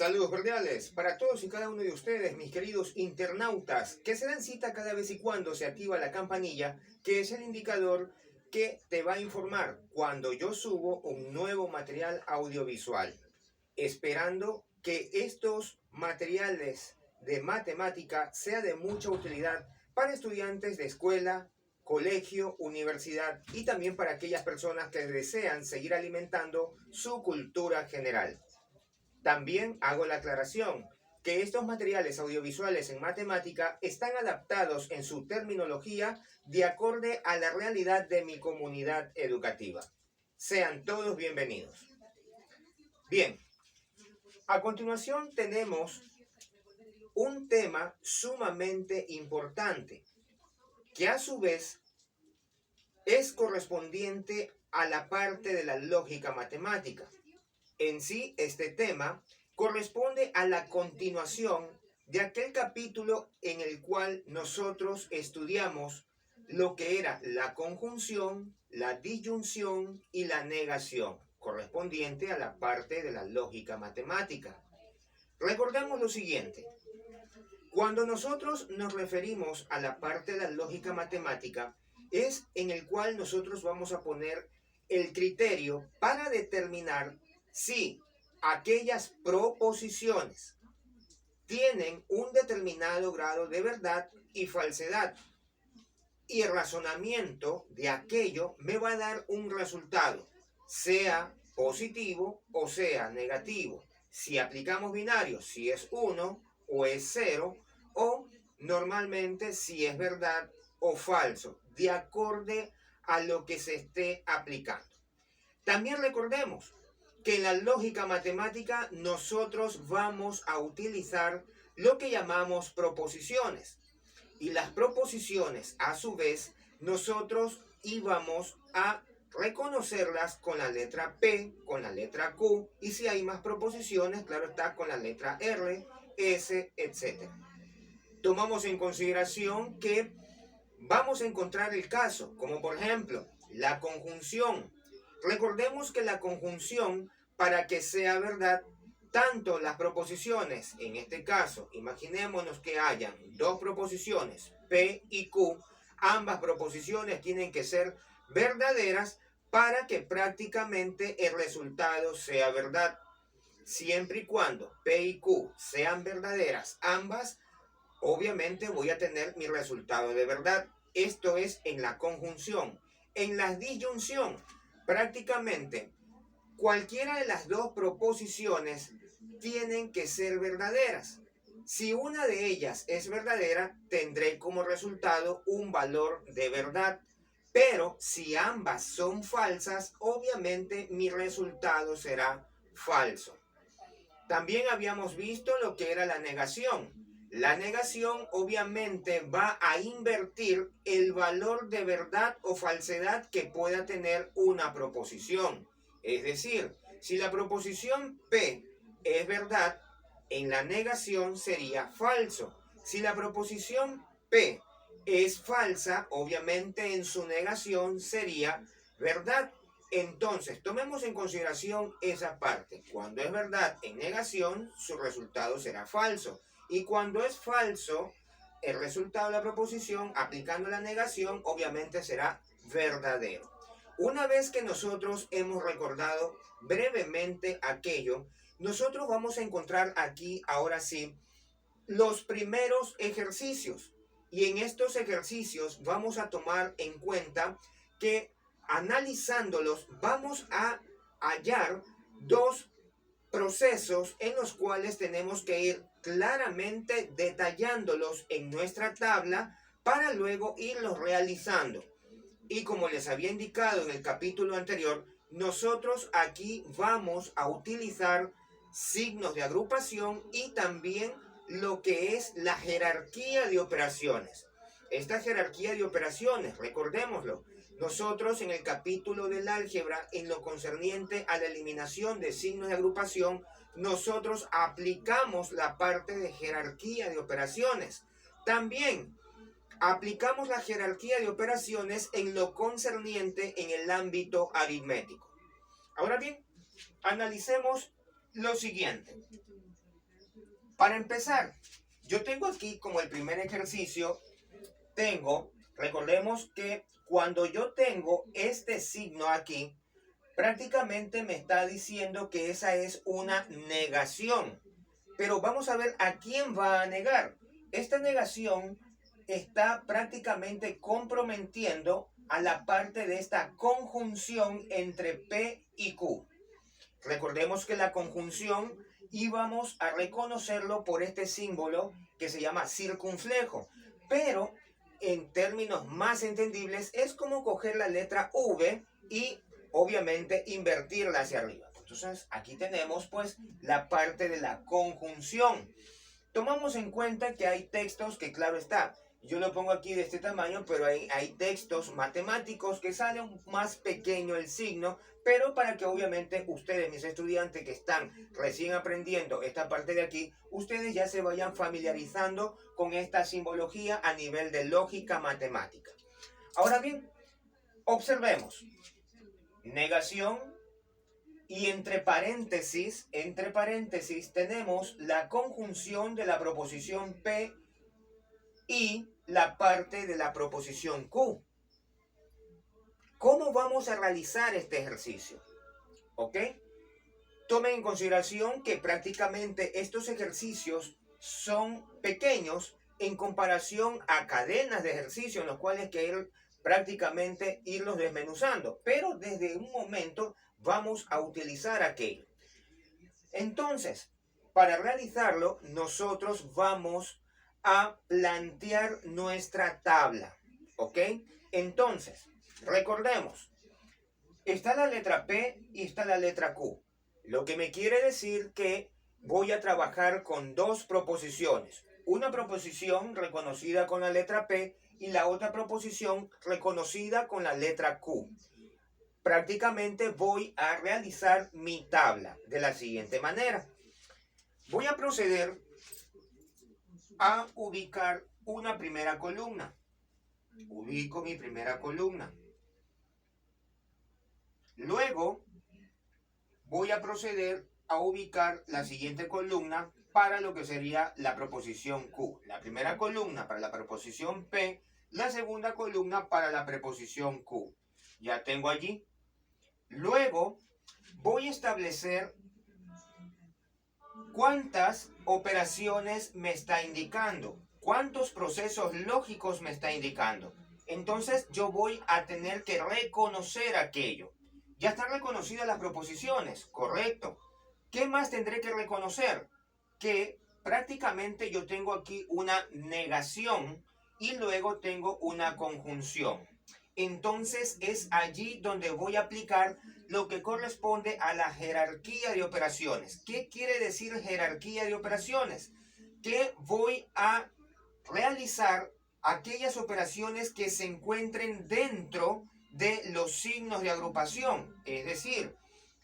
Saludos cordiales para todos y cada uno de ustedes, mis queridos internautas, que se dan cita cada vez y cuando se activa la campanilla, que es el indicador que te va a informar cuando yo subo un nuevo material audiovisual, esperando que estos materiales de matemática sea de mucha utilidad para estudiantes de escuela, colegio, universidad y también para aquellas personas que desean seguir alimentando su cultura general. También hago la aclaración que estos materiales audiovisuales en matemática están adaptados en su terminología de acorde a la realidad de mi comunidad educativa. Sean todos bienvenidos. Bien, a continuación tenemos un tema sumamente importante que a su vez es correspondiente a la parte de la lógica matemática. En sí, este tema corresponde a la continuación de aquel capítulo en el cual nosotros estudiamos lo que era la conjunción, la disyunción y la negación, correspondiente a la parte de la lógica matemática. Recordemos lo siguiente. Cuando nosotros nos referimos a la parte de la lógica matemática, es en el cual nosotros vamos a poner el criterio para determinar si aquellas proposiciones tienen un determinado grado de verdad y falsedad, y el razonamiento de aquello me va a dar un resultado, sea positivo o sea negativo. Si aplicamos binarios, si es 1 o es 0, o normalmente si es verdad o falso, de acorde a lo que se esté aplicando. También recordemos que en la lógica matemática nosotros vamos a utilizar lo que llamamos proposiciones. Y las proposiciones, a su vez, nosotros íbamos a reconocerlas con la letra P, con la letra Q, y si hay más proposiciones, claro está, con la letra R, S, etc. Tomamos en consideración que vamos a encontrar el caso, como por ejemplo, la conjunción. Recordemos que la conjunción, para que sea verdad, tanto las proposiciones, en este caso, imaginémonos que hayan dos proposiciones, P y Q, ambas proposiciones tienen que ser verdaderas para que prácticamente el resultado sea verdad. Siempre y cuando P y Q sean verdaderas ambas, obviamente voy a tener mi resultado de verdad. Esto es en la conjunción. En la disyunción, prácticamente cualquiera de las dos proposiciones tienen que ser verdaderas. Si una de ellas es verdadera, tendré como resultado un valor de verdad. Pero si ambas son falsas, obviamente mi resultado será falso. También habíamos visto lo que era la negación. La negación obviamente va a invertir el valor de verdad o falsedad que pueda tener una proposición. Es decir, si la proposición P es verdad, en la negación sería falso. Si la proposición P es falsa, obviamente en su negación sería verdad. Entonces, tomemos en consideración esa parte. Cuando es verdad en negación, su resultado será falso. Y cuando es falso, el resultado de la proposición, aplicando la negación, obviamente será verdadero. Una vez que nosotros hemos recordado brevemente aquello, nosotros vamos a encontrar aquí, ahora sí, los primeros ejercicios. Y en estos ejercicios vamos a tomar en cuenta que analizándolos vamos a hallar dos procesos en los cuales tenemos que ir claramente detallándolos en nuestra tabla para luego irlos realizando. Y como les había indicado en el capítulo anterior, nosotros aquí vamos a utilizar signos de agrupación y también lo que es la jerarquía de operaciones. Esta jerarquía de operaciones, recordémoslo, nosotros en el capítulo del álgebra, en lo concerniente a la eliminación de signos de agrupación, nosotros aplicamos la parte de jerarquía de operaciones. También aplicamos la jerarquía de operaciones en lo concerniente en el ámbito aritmético. Ahora bien, analicemos lo siguiente. Para empezar, yo tengo aquí como el primer ejercicio, recordemos que cuando yo tengo este signo aquí, prácticamente me está diciendo que esa es una negación. Pero vamos a ver a quién va a negar. Esta negación está prácticamente comprometiendo a la parte de esta conjunción entre P y Q. Recordemos que la conjunción íbamos a reconocerlo por este símbolo que se llama circunflejo. Pero en términos más entendibles es como coger la letra V y obviamente invertirla hacia arriba. Entonces aquí tenemos pues la parte de la conjunción. Tomamos en cuenta que hay textos que, claro está, yo lo pongo aquí de este tamaño, pero hay textos matemáticos que salen más pequeño el signo, pero para que obviamente ustedes, mis estudiantes que están recién aprendiendo esta parte de aquí, ustedes ya se vayan familiarizando con esta simbología a nivel de lógica matemática. Ahora bien, observemos. Negación. Y entre paréntesis tenemos la conjunción de la proposición P y la parte de la proposición Q. ¿Cómo vamos a realizar este ejercicio? ¿Ok? Tomen en consideración que prácticamente estos ejercicios son pequeños en comparación a cadenas de ejercicios en los cuales hay que prácticamente irlos desmenuzando. Pero desde un momento vamos a utilizar aquello. Entonces, para realizarlo, nosotros vamos a plantear nuestra tabla. ¿Ok? Entonces, recordemos, está la letra P y está la letra Q. Lo que me quiere decir que voy a trabajar con dos proposiciones. Una proposición reconocida con la letra P y la otra proposición reconocida con la letra Q. Prácticamente voy a realizar mi tabla de la siguiente manera. Voy a proceder a ubicar una primera columna. Ubico mi primera columna. Luego voy a proceder a ubicar la siguiente columna para lo que sería la proposición Q. La primera columna para la proposición P, la segunda columna para la preposición Q. Ya tengo allí. Luego voy a establecer cuántas operaciones me está indicando, cuántos procesos lógicos me está indicando. Entonces yo voy a tener que reconocer aquello. Ya están reconocidas las proposiciones, correcto. ¿Qué más tendré que reconocer? Que prácticamente yo tengo aquí una negación y luego tengo una conjunción. Entonces es allí donde voy a aplicar lo que corresponde a la jerarquía de operaciones. ¿Qué quiere decir jerarquía de operaciones? Que voy a realizar aquellas operaciones que se encuentren dentro de los signos de agrupación. Es decir,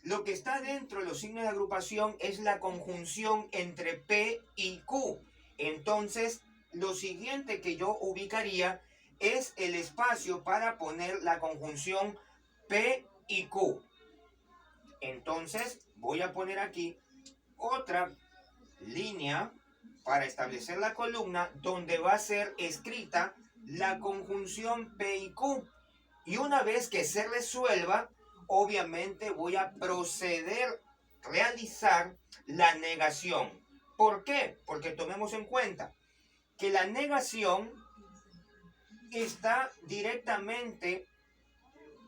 lo que está dentro de los signos de agrupación es la conjunción entre P y Q. Entonces, lo siguiente que yo ubicaría es el espacio para poner la conjunción P y Q. Entonces voy a poner aquí otra línea para establecer la columna donde va a ser escrita la conjunción P y Q. Y una vez que se resuelva, obviamente voy a proceder a realizar la negación. ¿Por qué? Porque tomemos en cuenta que la negación está directamente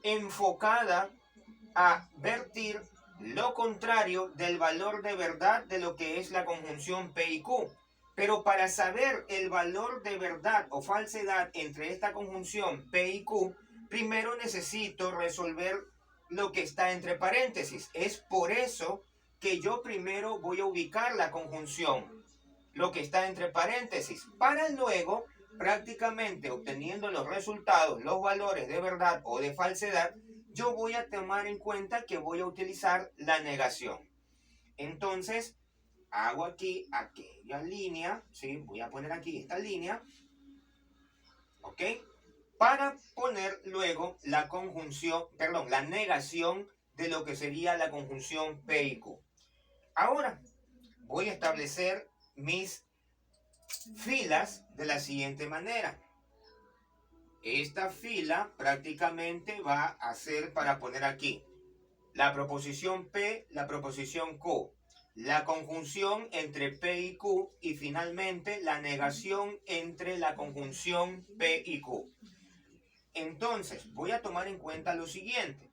enfocada a vertir lo contrario del valor de verdad de lo que es la conjunción P y Q. Pero para saber el valor de verdad o falsedad entre esta conjunción P y Q, primero necesito resolver lo que está entre paréntesis. Es por eso que yo primero voy a ubicar la conjunción, lo que está entre paréntesis, para luego prácticamente obteniendo los resultados, los valores de verdad o de falsedad, yo voy a tomar en cuenta que voy a utilizar la negación. Entonces, hago aquí aquella línea, ¿sí? Voy a poner aquí esta línea, ¿ok? Para poner luego la conjunción, perdón, la negación de lo que sería la conjunción P y Q. Ahora, voy a establecer mis filas de la siguiente manera. Esta fila prácticamente va a ser para poner aquí la proposición P, la proposición Q, la conjunción entre P y Q y finalmente la negación entre la conjunción P y Q. Entonces voy a tomar en cuenta lo siguiente.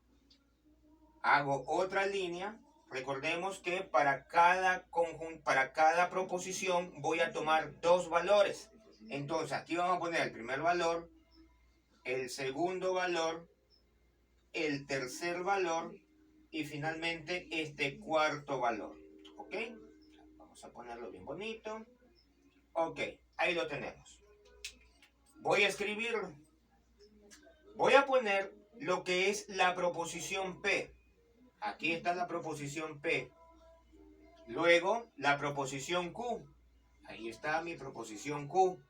Hago otra línea. Recordemos que para cada proposición voy a tomar dos valores. Entonces aquí vamos a poner el primer valor, el segundo valor, el tercer valor y finalmente este cuarto valor. ¿Ok? Vamos a ponerlo bien bonito. Ok, ahí lo tenemos. Voy a escribirlo. Voy a poner lo que es la proposición P. Aquí está la proposición P. Luego la proposición Q. Ahí está mi proposición Q.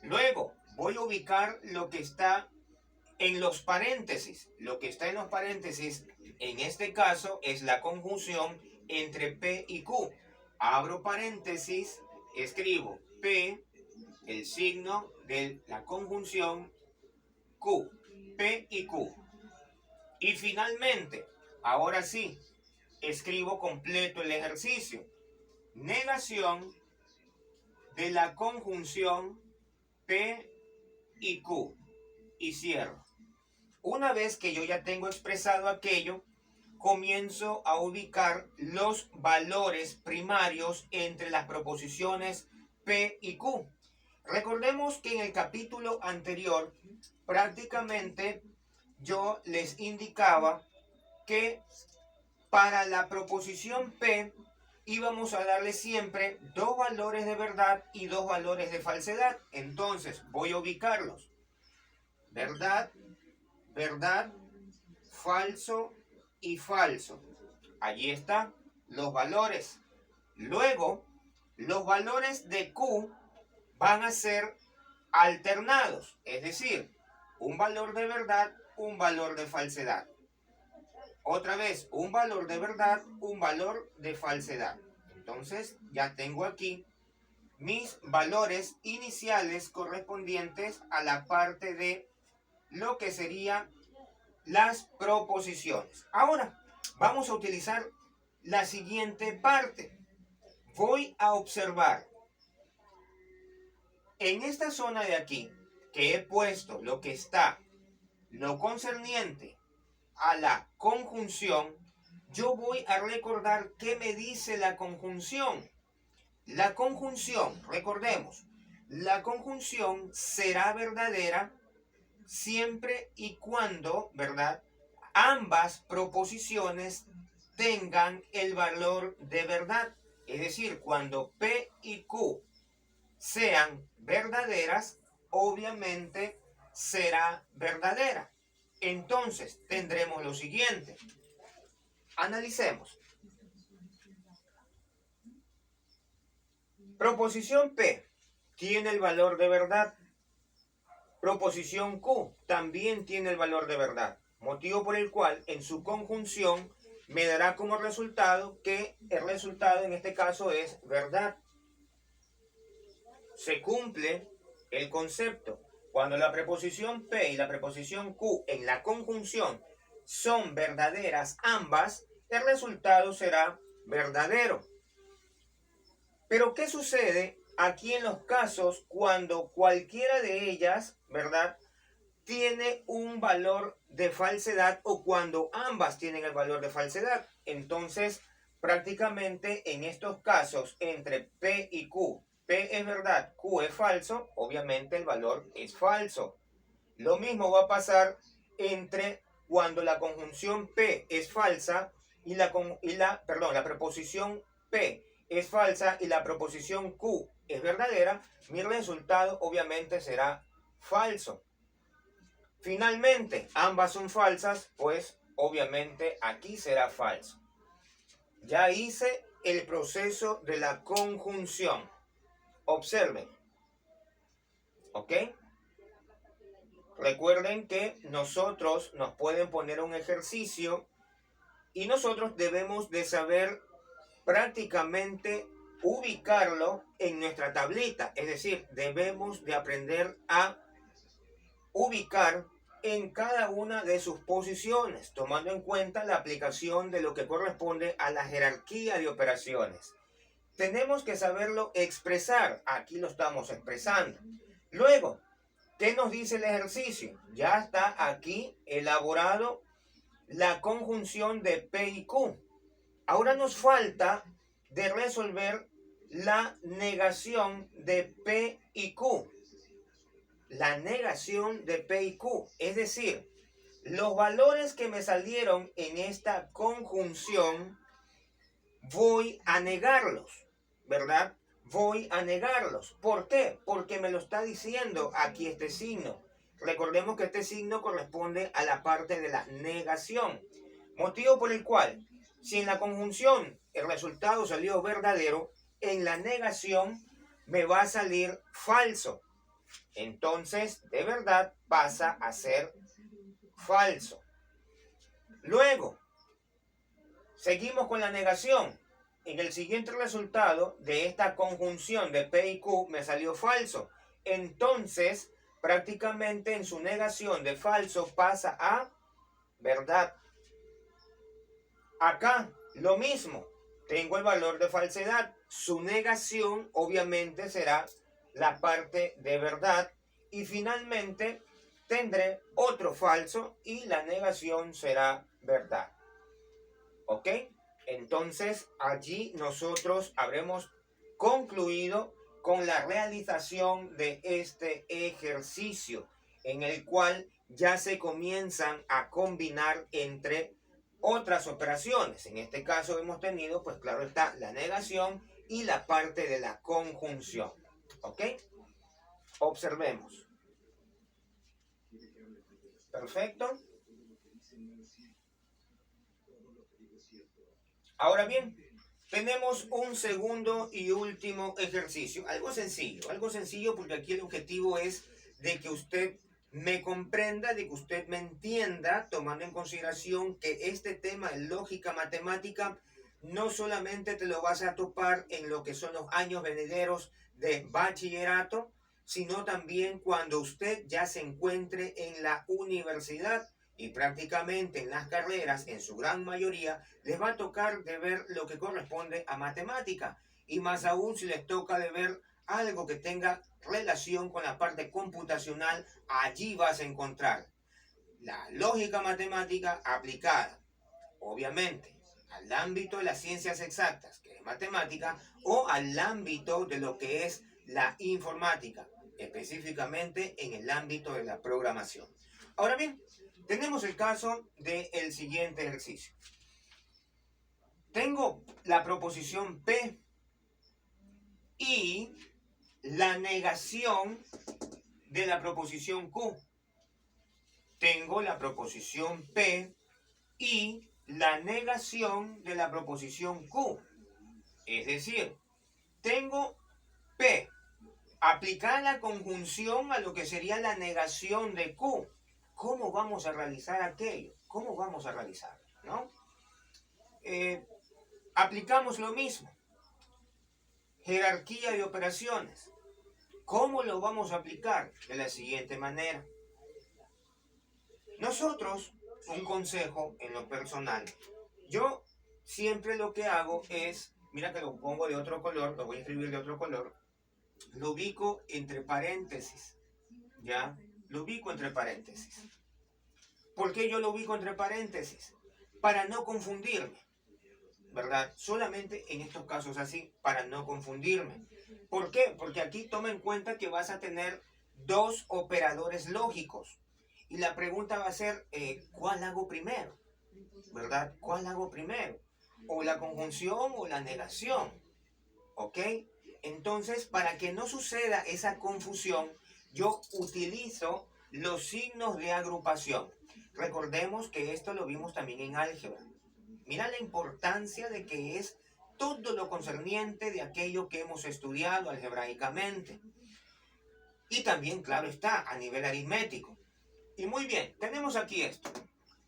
Luego voy a ubicar lo que está en los paréntesis. Lo que está en los paréntesis, en este caso, es la conjunción entre P y Q. Abro paréntesis, escribo P, el signo de la conjunción Q. P y Q. Y finalmente, ahora sí, escribo completo el ejercicio. Negación de la conjunción P y Q. Y cierro. Una vez que yo ya tengo expresado aquello, comienzo a ubicar los valores primarios entre las proposiciones P y Q. Recordemos que en el capítulo anterior prácticamente yo les indicaba que para la proposición P íbamos a darle siempre dos valores de verdad y dos valores de falsedad. Entonces voy a ubicarlos. Verdad, verdad, falso y falso. Allí están los valores. Luego, los valores de Q van a ser alternados, es decir, un valor de verdad, un valor de falsedad. Otra vez, un valor de verdad, un valor de falsedad. Entonces, ya tengo aquí mis valores iniciales correspondientes a la parte de lo que serían las proposiciones. Ahora, vamos a utilizar la siguiente parte. Voy a observar en esta zona de aquí que he puesto lo que está, lo concerniente a la conjunción. Yo voy a recordar qué me dice la conjunción. La conjunción, recordemos, la conjunción será verdadera siempre y cuando, ¿verdad?, ambas proposiciones tengan el valor de verdad. Es decir, cuando P y Q sean verdaderas, obviamente será verdadera. Entonces tendremos lo siguiente. Analicemos. Proposición P tiene el valor de verdad. Proposición Q también tiene el valor de verdad, motivo por el cual en su conjunción me dará como resultado que el resultado en este caso es verdad. Se cumple el concepto. Cuando la preposición P y la preposición Q en la conjunción son verdaderas ambas, el resultado será verdadero. Pero ¿qué sucede aquí en los casos cuando cualquiera de ellas, ¿verdad?, tiene un valor de falsedad o cuando ambas tienen el valor de falsedad? Entonces, prácticamente en estos casos entre P y Q, P es verdad, Q es falso, obviamente el valor es falso. Lo mismo va a pasar entre cuando la conjunción P es falsa y la preposición P es falsa y la proposición Q es verdadera, mi resultado obviamente será falso. Finalmente, ambas son falsas, pues obviamente aquí será falso. Ya hice el proceso de la conjunción. Observen. ¿Ok? Recuerden que nosotros nos pueden poner un ejercicio y nosotros debemos de saber prácticamente ubicarlo en nuestra tablita. Es decir, debemos de aprender a ubicar en cada una de sus posiciones, tomando en cuenta la aplicación de lo que corresponde a la jerarquía de operaciones. Tenemos que saberlo expresar. Aquí lo estamos expresando. Luego, ¿qué nos dice el ejercicio? Ya está aquí elaborado la conjunción de P y Q. Ahora nos falta de resolver la negación de P y Q. La negación de P y Q. Es decir, los valores que me salieron en esta conjunción voy a negarlos, ¿verdad? Voy a negarlos. ¿Por qué? Porque me lo está diciendo aquí este signo. Recordemos que este signo corresponde a la parte de la negación. Motivo por el cual, si en la conjunción el resultado salió verdadero, en la negación me va a salir falso. Entonces, de verdad pasa a ser falso. Luego, seguimos con la negación. En el siguiente resultado de esta conjunción de P y Q me salió falso. Entonces, prácticamente en su negación de falso pasa a verdad. Acá, lo mismo. Tengo el valor de falsedad. Su negación, obviamente, será la parte de verdad. Y finalmente, tendré otro falso y la negación será verdad. ¿Ok? Entonces, allí nosotros habremos concluido con la realización de este ejercicio, en el cual ya se comienzan a combinar entre otras operaciones. En este caso hemos tenido, pues claro está, la negación y la parte de la conjunción. ¿Ok? Observemos. Perfecto. Ahora bien, tenemos un segundo y último ejercicio. Algo sencillo porque aquí el objetivo es de que usted me comprenda, de que usted me entienda, tomando en consideración que este tema de lógica matemática no solamente te lo vas a topar en lo que son los años venideros de bachillerato, sino también cuando usted ya se encuentre en la universidad. Y prácticamente en las carreras, en su gran mayoría, les va a tocar de ver lo que corresponde a matemática. Y más aún si les toca de ver algo que tenga relación con la parte computacional, allí vas a encontrar la lógica matemática aplicada, obviamente, al ámbito de las ciencias exactas, que es matemática, o al ámbito de lo que es la informática, específicamente en el ámbito de la programación. Ahora bien, tenemos el caso del siguiente ejercicio. Tengo la proposición P y la negación de la proposición Q. Tengo la proposición P y la negación de la proposición Q. Es decir, tengo P. Aplicar la conjunción a lo que sería la negación de Q. ¿Cómo vamos a realizar aquello? ¿Cómo vamos a realizarlo? ¿No? Aplicamos lo mismo. Jerarquía de operaciones. ¿Cómo lo vamos a aplicar? De la siguiente manera. Nosotros, un consejo en lo personal, yo siempre lo que hago es, mira que lo pongo de otro color, lo voy a escribir de otro color, lo ubico entre paréntesis, ¿ya? Lo ubico entre paréntesis. ¿Por qué yo lo ubico entre paréntesis? Para no confundirme, ¿verdad? Solamente en estos casos así, para no confundirme. ¿Por qué? Porque aquí toma en cuenta que vas a tener dos operadores lógicos. Y la pregunta va a ser, ¿cuál hago primero? ¿Verdad? ¿Cuál hago primero? ¿O la conjunción o la negación? ¿Ok? Entonces, para que no suceda esa confusión, yo utilizo los signos de agrupación. Recordemos que esto lo vimos también en álgebra. Mira la importancia de que es todo lo concerniente de aquello que hemos estudiado algebraicamente. Y también, claro está, a nivel aritmético. Y muy bien, tenemos aquí esto.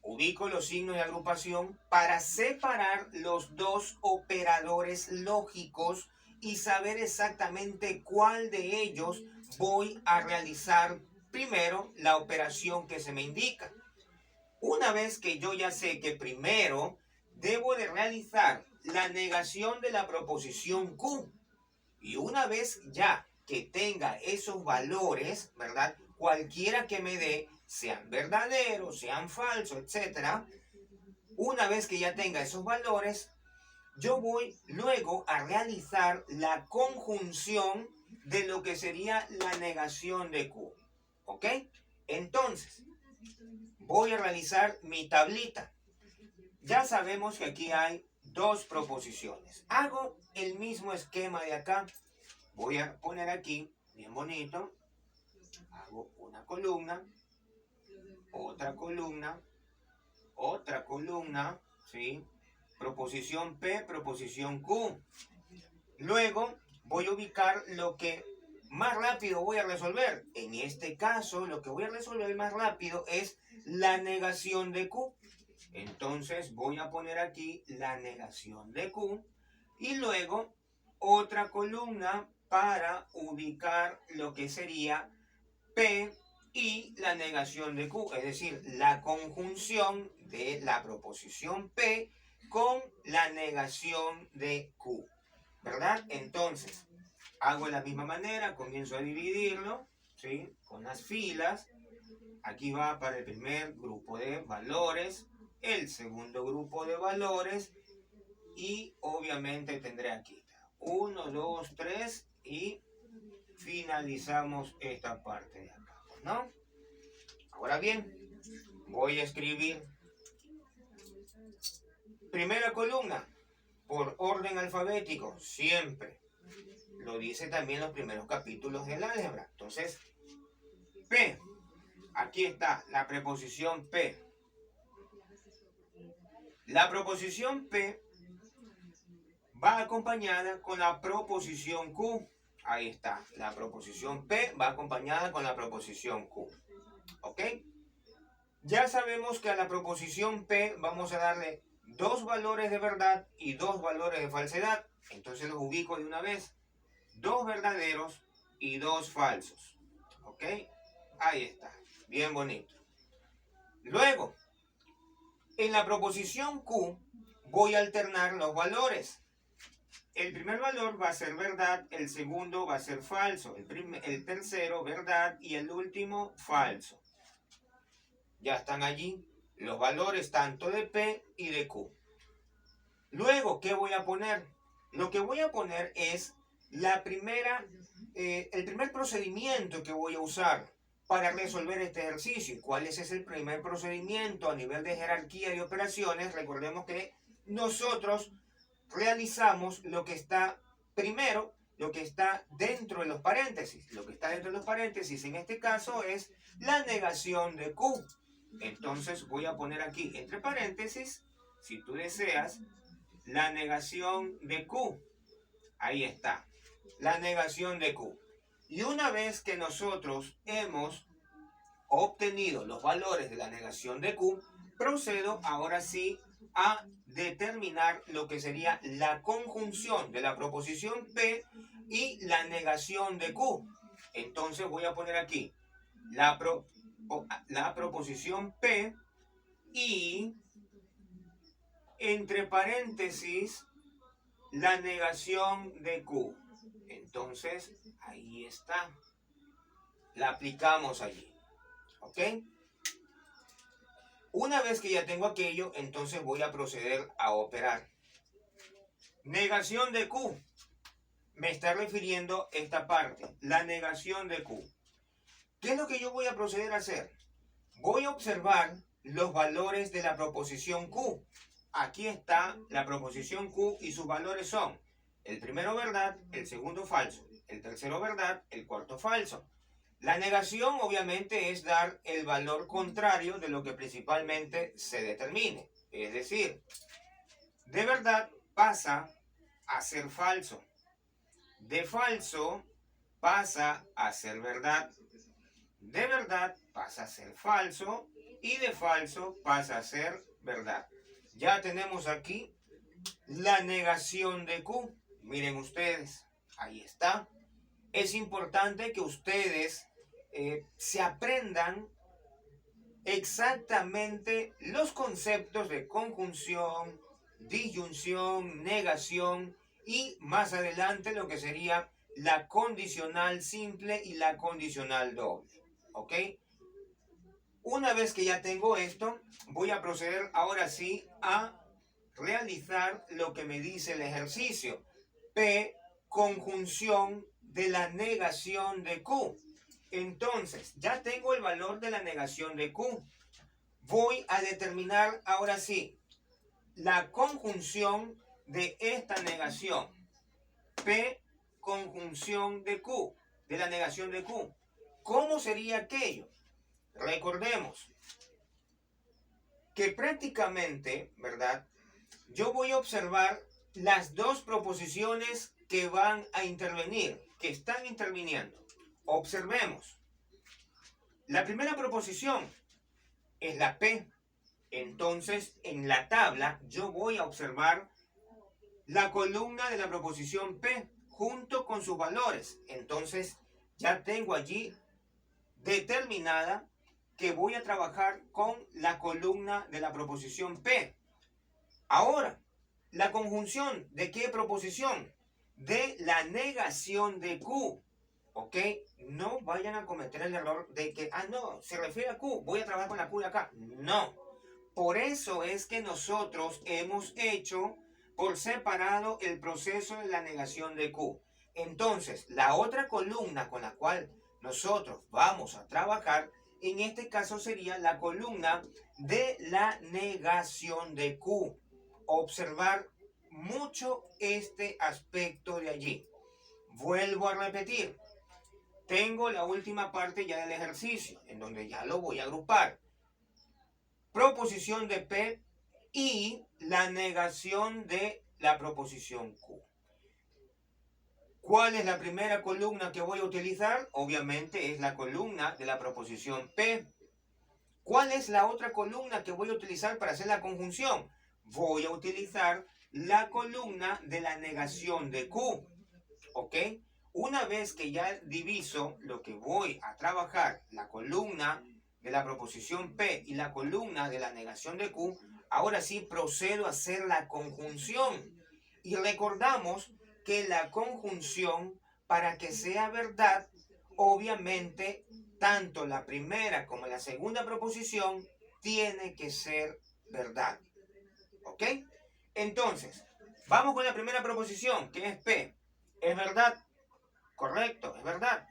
Ubico los signos de agrupación para separar los dos operadores lógicos y saber exactamente cuál de ellos voy a realizar primero la operación que se me indica. Una vez que yo ya sé que primero debo de realizar la negación de la proposición Q, y una vez ya que tenga esos valores, ¿verdad? Cualquiera que me dé, sean verdaderos, sean falsos, etcétera, una vez que ya tenga esos valores, yo voy luego a realizar la conjunción de lo que sería la negación de Q. ¿Ok? Entonces, voy a realizar mi tablita. Ya sabemos que aquí hay dos proposiciones. Hago el mismo esquema de acá. Voy a poner aquí, bien bonito, hago una columna, otra columna, ¿sí? Proposición P, proposición Q. Luego voy a ubicar lo que más rápido voy a resolver. En este caso, lo que voy a resolver más rápido es la negación de Q. Entonces voy a poner aquí la negación de Q y luego otra columna para ubicar lo que sería P y la negación de Q, es decir, la conjunción de la proposición P con la negación de Q, ¿verdad? Entonces, hago de la misma manera, comienzo a dividirlo, ¿sí? Con las filas. Aquí va para el primer grupo de valores, el segundo grupo de valores y obviamente tendré aquí 1, 2, 3 y finalizamos esta parte de acá, ¿no? Ahora bien, voy a escribir primera columna por orden alfabético, siempre. Lo dice también los primeros capítulos del álgebra. Entonces, P. Aquí está la preposición P. La proposición P va acompañada con la proposición Q. Ahí está. La proposición P va acompañada con la proposición Q. ¿Ok? Ya sabemos que a la proposición P vamos a darle dos valores de verdad y dos valores de falsedad. Entonces los ubico de una vez. Dos verdaderos y dos falsos. ¿Ok? Ahí está. Bien bonito. Luego, en la proposición Q voy a alternar los valores. El primer valor va a ser verdad, el segundo va a ser falso, el tercero verdad y el último falso. Ya están allí los valores tanto de P y de Q. Luego, ¿qué voy a poner? Lo que voy a poner es el primer procedimiento que voy a usar para resolver este ejercicio. ¿Y cuál es ese primer procedimiento a nivel de jerarquía de operaciones? Recordemos que nosotros realizamos lo que está primero, lo que está dentro de los paréntesis. Lo que está dentro de los paréntesis en este caso es la negación de Q. Entonces voy a poner aquí entre paréntesis, si tú deseas, la negación de Q. Ahí está, la negación de Q. Y una vez que nosotros hemos obtenido los valores de la negación de Q, procedo ahora sí a determinar lo que sería la conjunción de la proposición P y la negación de Q. Entonces voy a poner aquí la proposición P y entre paréntesis la negación de Q. Entonces ahí está. La aplicamos allí. ¿Ok? Una vez que ya tengo aquello, entonces voy a proceder a operar. Negación de Q. Me está refiriendo esta parte, la negación de Q. ¿Qué es lo que yo voy a proceder a hacer? Voy a observar los valores de la proposición Q. Aquí está la proposición Q y sus valores son el primero verdad, el segundo falso, el tercero verdad, el cuarto falso. La negación obviamente es dar el valor contrario de lo que principalmente se determine. Es decir, de verdad pasa a ser falso. De falso pasa a ser verdad. De verdad pasa a ser falso. Y de falso pasa a ser verdad. Ya tenemos aquí la negación de Q. Miren ustedes. Ahí está. Es importante que ustedes se aprendan exactamente los conceptos de conjunción, disyunción, negación y más adelante lo que sería la condicional simple y la condicional doble. ¿Ok? Una vez que ya tengo esto, voy a proceder ahora sí a realizar lo que me dice el ejercicio. P, conjunción de la negación de Q. Entonces, ya tengo el valor de la negación de Q. Voy a determinar ahora sí la conjunción de esta negación. P, conjunción de Q, de la negación de Q. ¿Cómo sería aquello? Recordemos que prácticamente, ¿verdad? Yo voy a observar las dos proposiciones que van a intervenir, que están interviniendo. Observemos. La primera proposición es la P. Entonces, en la tabla yo voy a observar la columna de la proposición P junto con sus valores. Entonces, ya tengo allí determinada que voy a trabajar con la columna de la proposición P. Ahora, la conjunción ¿de qué proposición? De la negación de Q. ¿Ok? No vayan a cometer el error de que, no, se refiere a Q, voy a trabajar con la Q de acá. No. Por eso es que nosotros hemos hecho por separado el proceso de la negación de Q. Entonces, la otra columna con la cual nosotros vamos a trabajar, en este caso sería la columna de la negación de Q. Observar mucho este aspecto de allí. Vuelvo a repetir. Tengo la última parte ya del ejercicio, en donde ya lo voy a agrupar. Proposición de P y la negación de la proposición Q. ¿Cuál es la primera columna que voy a utilizar? Obviamente es la columna de la proposición P. ¿Cuál es la otra columna que voy a utilizar para hacer la conjunción? Voy a utilizar la columna de la negación de Q. ¿Ok? Una vez que ya diviso lo que voy a trabajar, la columna de la proposición P y la columna de la negación de Q, ahora sí procedo a hacer la conjunción. Y recordamos que la conjunción, para que sea verdad, obviamente, tanto la primera como la segunda proposición tiene que ser verdad. ¿Ok? Entonces, vamos con la primera proposición, que es P. ¿Es verdad? Correcto, es verdad.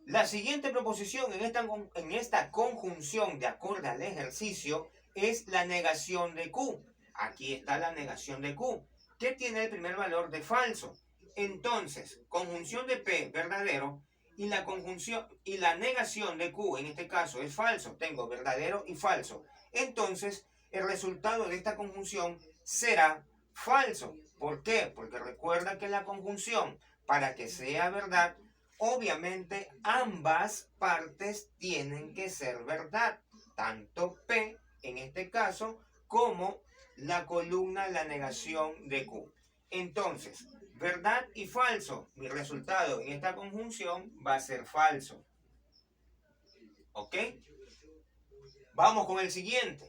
La siguiente proposición en esta conjunción, de acuerdo al ejercicio, es la negación de Q. Aquí está la negación de Q, que tiene el primer valor de falso. Entonces, conjunción de P, verdadero, y la conjunción y la negación de Q, en este caso, es falso. Tengo verdadero y falso. Entonces, el resultado de esta conjunción será falso. ¿Por qué? Porque recuerda que la conjunción, para que sea verdad, obviamente ambas partes tienen que ser verdad. Tanto P, en este caso, como la columna de la negación de Q. Entonces, verdad y falso. Mi resultado en esta conjunción va a ser falso. ¿Ok? Vamos con el siguiente.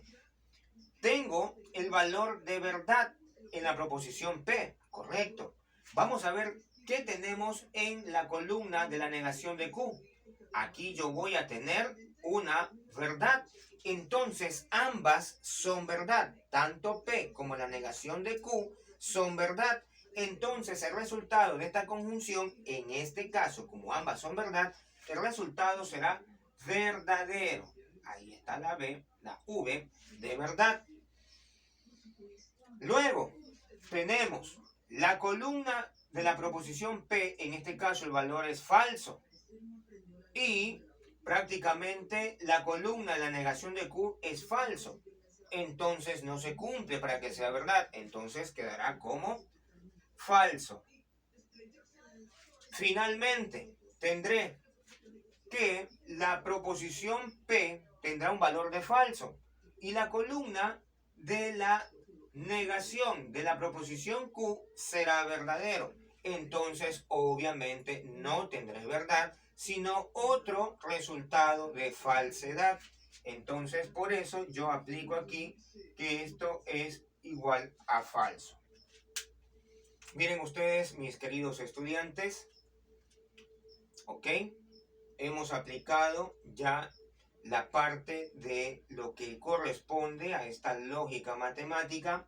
Tengo el valor de verdad en la proposición P. Correcto. Vamos a ver qué tenemos en la columna de la negación de Q. Aquí yo voy a tener una verdad. Entonces ambas son verdad. Tanto P como la negación de Q son verdad. Entonces el resultado de esta conjunción, en este caso, como ambas son verdad, el resultado será verdadero. Ahí está la V de verdad. Luego tenemos la columna de la proposición P, en este caso el valor es falso. Y prácticamente la columna de la negación de Q es falso. Entonces no se cumple para que sea verdad. Entonces quedará como falso. Finalmente, tendré que la proposición P tendrá un valor de falso. Y la columna de la negación de la proposición Q será verdadero. entonces obviamente no tendré verdad, sino otro resultado de falsedad. Entonces por eso yo aplico aquí que esto es igual a falso. Miren ustedes, mis queridos estudiantes, ¿ok? Hemos aplicado ya la parte de lo que corresponde a esta lógica matemática,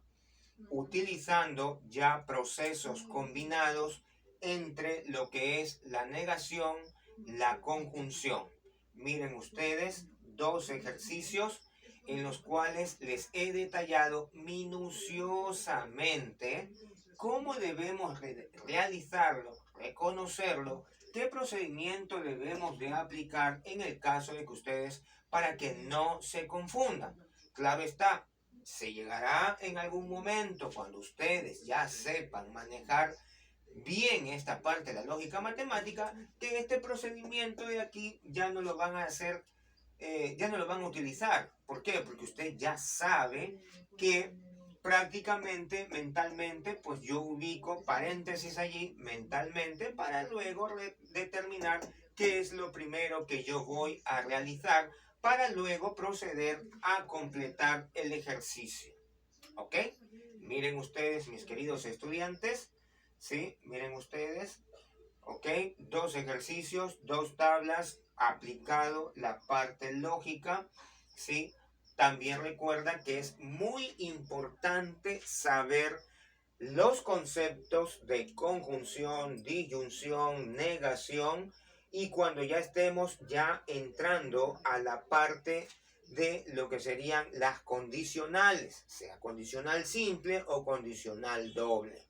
utilizando ya procesos combinados entre lo que es la negación, la conjunción. Miren ustedes, dos ejercicios en los cuales les he detallado minuciosamente cómo debemos realizarlo, reconocerlo, qué procedimiento debemos de aplicar en el caso de que ustedes, para que no se confundan. Claro está, se llegará en algún momento cuando ustedes ya sepan manejar bien esta parte de la lógica matemática, que este procedimiento de aquí ya no lo van a hacer, ya no lo van a utilizar. ¿Por qué? Porque usted ya sabe que prácticamente mentalmente, pues yo ubico paréntesis allí mentalmente para luego determinar qué es lo primero que yo voy a realizar para luego proceder a completar el ejercicio. ¿Ok? Miren ustedes, mis queridos estudiantes, ¿sí? Miren ustedes, ¿ok? Dos ejercicios, dos tablas, aplicado la parte lógica, ¿sí? También recuerda que es muy importante saber los conceptos de conjunción, disyunción, negación, y cuando ya estemos ya entrando a la parte de lo que serían las condicionales, sea condicional simple o condicional doble,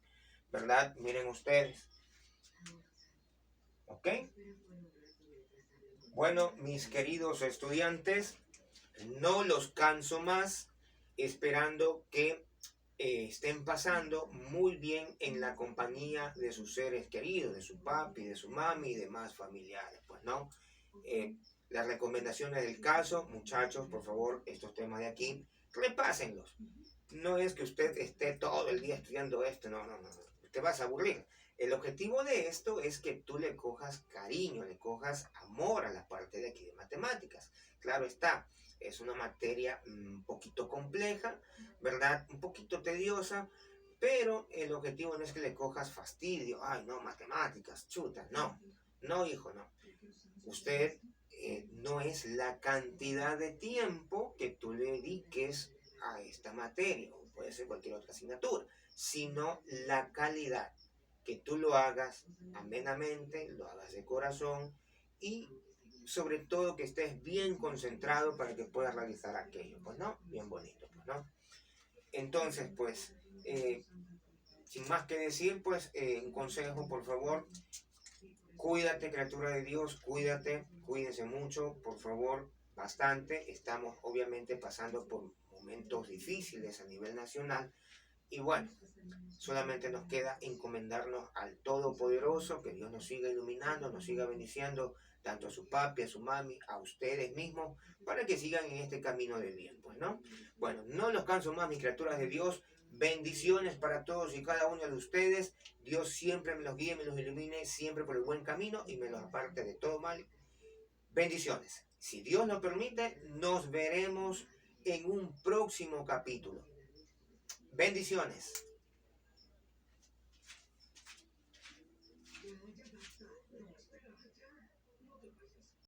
¿verdad? Miren ustedes, ¿ok? Bueno, mis queridos estudiantes, no los canso más, esperando que estén pasando muy bien en la compañía de sus seres queridos, de su papi, de su mami y demás familiares, pues no. Las recomendaciones del caso, muchachos, por favor, estos temas de aquí, repásenlos. No es que usted esté todo el día estudiando esto, no, no, no, no. Te vas a aburrir. El objetivo de esto es que tú le cojas cariño, le cojas amor a la parte de aquí de matemáticas. Claro está, es una materia un poquito compleja, ¿verdad? Un poquito tediosa, pero el objetivo no es que le cojas fastidio. Ay, no, matemáticas, chuta, no. No, hijo, no. Usted no es la cantidad de tiempo que tú le dediques a esta materia, o puede ser cualquier otra asignatura, sino la calidad, que tú lo hagas amenamente, lo hagas de corazón y sobre todo que estés bien concentrado para que puedas realizar aquello, pues no, bien bonito, pues no. Entonces, pues, sin más que decir, pues, un consejo, por favor, cuídate, criatura de Dios, cuídate, cuídense mucho, por favor, bastante. Estamos obviamente pasando por momentos difíciles a nivel nacional y bueno, solamente nos queda encomendarnos al Todopoderoso, que Dios nos siga iluminando, nos siga bendiciendo, tanto a su papi, a su mami, a ustedes mismos, para que sigan en este camino de bien, pues, ¿no? Bueno, no los canso más, mis criaturas de Dios. Bendiciones para todos y cada uno de ustedes. Dios siempre me los guíe, me los ilumine, siempre por el buen camino y me los aparte de todo mal. Bendiciones. Si Dios lo permite, nos veremos en un próximo capítulo. Bendiciones.